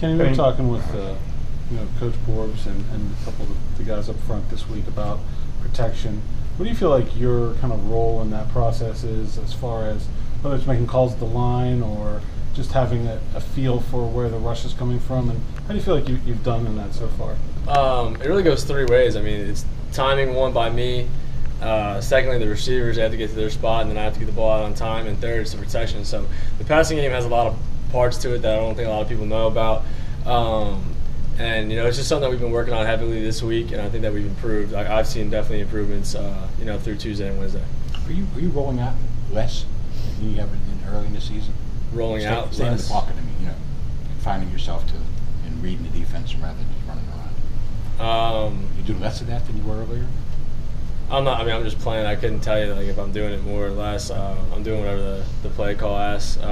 Kenny, we were talking with Coach Borbs and a couple of the guys up front this week about protection. What do you feel like your kind of role in that process is, as far as whether it's making calls at the line or just having a feel for where the rush is coming from? And how do you feel like you've done in that so far? It really goes three ways. I mean, it's timing, one, by me. Secondly, the receivers, they have to get to their spot, and then I have to get the ball out on time. And third, it's the protection. So the passing game has a lot of parts to it that I don't think a lot of people know about. And, it's just something that we've been working on heavily this week, and I think that we've improved. I've seen definitely improvements, through Tuesday and Wednesday. Are you rolling out less than you have early in the season? Rolling out staying in the less? pocket, confining yourself and reading the defense rather than just running around. You do less of that than you were earlier? I'm just playing. I couldn't tell you if I'm doing it more or less. I'm doing whatever the play call asks.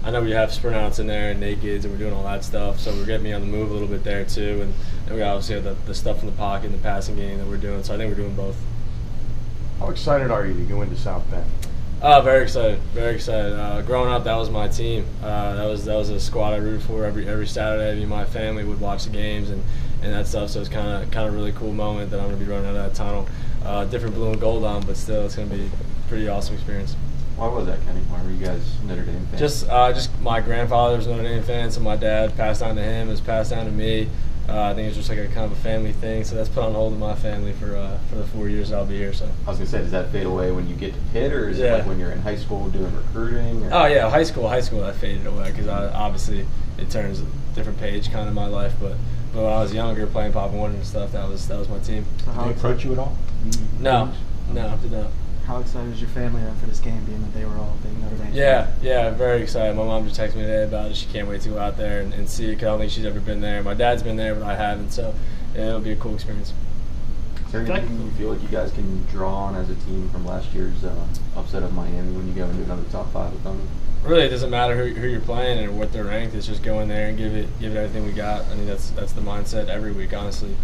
I know we have sprint outs in there and nakeds, and we're doing all that stuff, so we're getting me on the move a little bit there too. And we obviously have the stuff in the pocket and the passing game that we're doing, so I think we're doing both. How excited are you to go into South Bend? Very excited, very excited. Growing up, that was my team. That was a squad I rooted for every Saturday. Me and my family would watch the games and that stuff. So it's kind of a really cool moment that I'm going to be running out of that tunnel. Different blue and gold on, but still, it's going to be a pretty awesome experience. Why was that, Kenny? Why were you guys Notre Dame fans? Just my grandfather was a Notre Dame fan, so my dad passed on to him. It was passed down to me. I think it's just like a kind of a family thing, so that's put on hold in my family for the 4 years that I'll be here. So I was gonna say, does that fade away when you get to Pitt, or is it like when you're in high school doing recruiting? Or? Oh yeah, high school that faded away because obviously it turns a different page kind of in my life. But when I was younger, playing Pop and Warner and stuff, that was my team. Did they approach you at all? No, did not. How excited is your family then for this game, being that they were all big Notre Dame fans? Yeah, very excited. My mom just texted me today about it. She can't wait to go out there and see it because I don't think she's ever been there. My dad's been there, but I haven't, so it'll be a cool experience. Is there anything you feel like you guys can draw on as a team from last year's upset of Miami when you go into another top 5 opponent? Really, it doesn't matter who you're playing and what they're ranked. It's just go in there and give it everything we got. I mean, that's the mindset every week, honestly.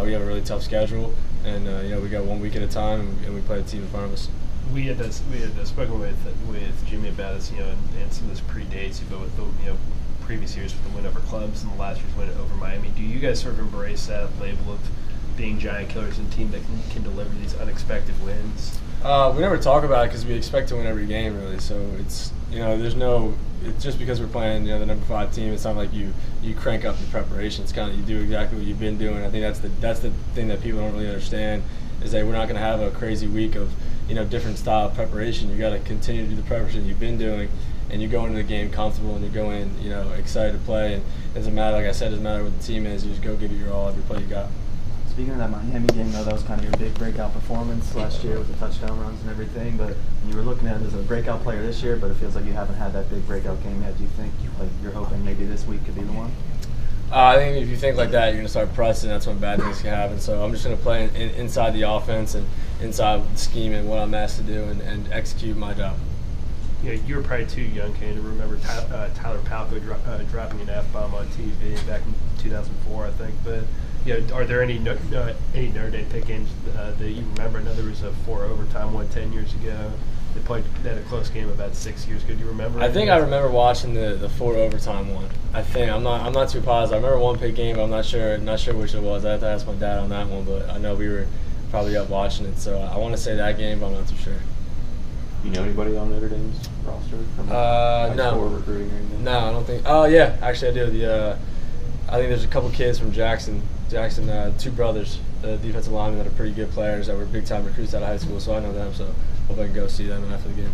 We have a really tough schedule, and we got 1 week at a time, and we play the team in front of us. We had spoken with Jimmy about this, and some of this predates, but with the previous years with the win over clubs and the last year's win over Miami. Do you guys sort of embrace that label of being giant killers and a team that can deliver these unexpected wins? We never talk about it because we expect to win every game, really. So it's it's just because we're playing the number 5 team. It's not like you crank up the preparation. It's kind of you do exactly what you've been doing. I think that's the thing that people don't really understand is that we're not going to have a crazy week of different style of preparation. You got to continue to do the preparation you've been doing, and you go into the game comfortable, and you go in excited to play. And it doesn't matter, like I said, it doesn't matter what the team is. You just go give it your all every play you got. Speaking of that Miami game, though, that was kind of your big breakout performance last year with the touchdown runs and everything. But you were looking at it as a breakout player this year, but it feels like you haven't had that big breakout game yet. Do you think you're hoping maybe this week could be the one? I think if you think like that, you're going to start pressing. That's when bad things can happen. So I'm just going to play inside the offense and inside the scheme and what I'm asked to do and execute my job. Yeah, you were probably too young, Kane, to remember Tyler Palko dropping an F-bomb on TV back in 2004, I think. But are there any Notre Dame Pitt games that you remember? I know there was a 4 overtime one 10 years ago. They had a close game about 6 years ago. Do you remember? I think I remember watching the 4 overtime one. I think I'm not too positive. I remember one Pitt game, but I'm not sure which it was. I have to ask my dad on that one, but I know we were probably up watching it. So I want to say that game, but I'm not too sure. You know anybody on Notre Dame's roster from high school recruiting or anything? No, I don't think. Oh yeah, actually I do. I think there's a couple kids from Jackson, 2 brothers, the defensive linemen that are pretty good players that were big time recruits out of high school. So I know them. So hope I can go see them after the game.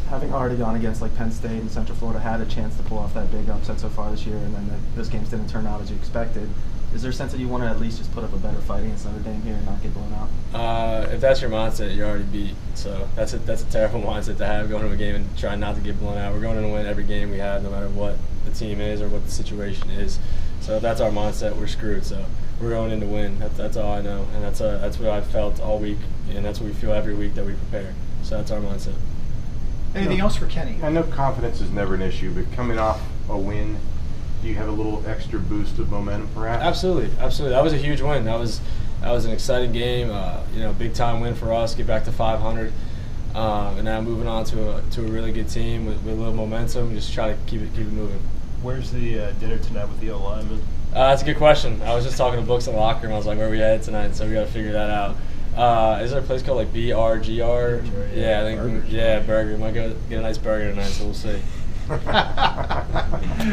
Having already gone against Penn State and Central Florida, had a chance to pull off that big upset so far this year, and then those games didn't turn out as you expected. Is there a sense that you want to at least just put up a better fight against Notre Dame here and not get blown out? If that's your mindset, you're already beat. So that's a terrible mindset to have going into a game and trying not to get blown out. We're going to win every game we have, no matter what the team is or what the situation is. So if that's our mindset, we're screwed. So we're going in to win. That's all I know, and that's what I've felt all week, and that's what we feel every week that we prepare. So that's our mindset. Anything else for Kenny? I know confidence is never an issue, but coming off a win, do you have a little extra boost of momentum, perhaps? Absolutely. That was a huge win. That was an exciting game. Big time win for us. Get back to 500, and now moving on to a really good team with a little momentum. Just try to keep it moving. Where's the dinner tonight with the O-lineman? That's a good question. I was just talking to Books in the locker room. I was like, where are we at tonight? So we got to figure that out. Is there a place called like BRGR? Yeah, I think. Burgers. Yeah, burger. Might go get a nice burger tonight, so we'll see.